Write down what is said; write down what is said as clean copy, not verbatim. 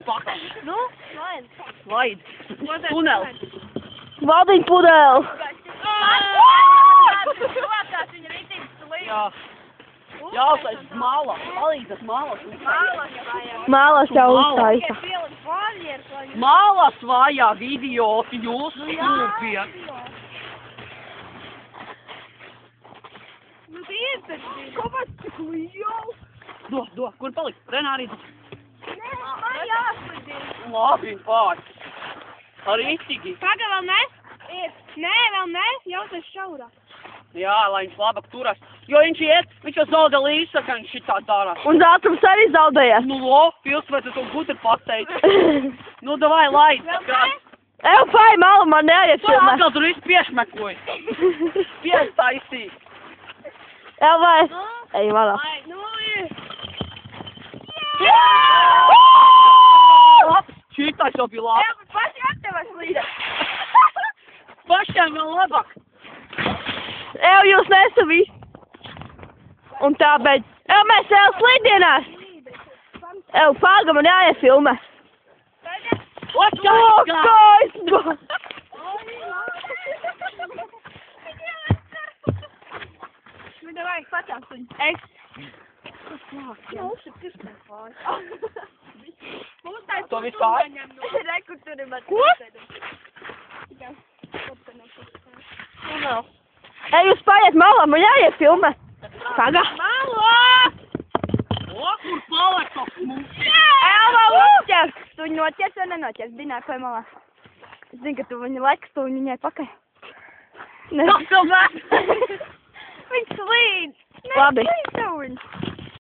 pakaļ. Nu, slaid. Slaid. Tunels. Valdiņa pudeli. Jā. Jā, tas malas. Palīdzas malas. Mālas jau uztaisa. Malas vajag, idioti, jūs stūpiet. Nu, tie taču. Kāpēc tik liels? Do, kur paliks? Renārī. Nē, man jāslidina. Labi, pār. Arī iztīgi. Paga, vēl ne? Nē, vēl ne. Jau tas šaurāk. Jā, lai viņš labāk turas. Jo viņš iet, viņš jau zaudē līdzi, ka viņš šitā dara. Un ātrums arī zaudējies. Nu, pils, vai tu to gudri pateici? Nu, davai, laid. Vēl ne? Eju, fai, malu man neaiet Tu filmē. atkal tur visu piešmekoji. Piestaisī. Eju, vai? Eju, malā. Nu, Šitais jau bija labi. bet paši attevaš līdzi. Pašiem vēl labāk. Eju, jūs nesavī. Un tā beidz. Eju, mēs eju slidienās. Eju, paga man jāiet filmē. Let's go! Skaisti! Nu, davai, patām suņi. Es. To vispār? Reku, tur ir man. Ko? Eju, jūs paiet malā, man jāiet filmē. Paga. Malo! O, kur paliek tas mums? Elva, uzķer! Tu viņu noķers vai nenoķers? Dināju, vai malā. Es zinu, ka tu viņu laiks, tu viņai pakaļ. Tas jau mēs! Viņš slīd! Labi. Slīd tev viņu!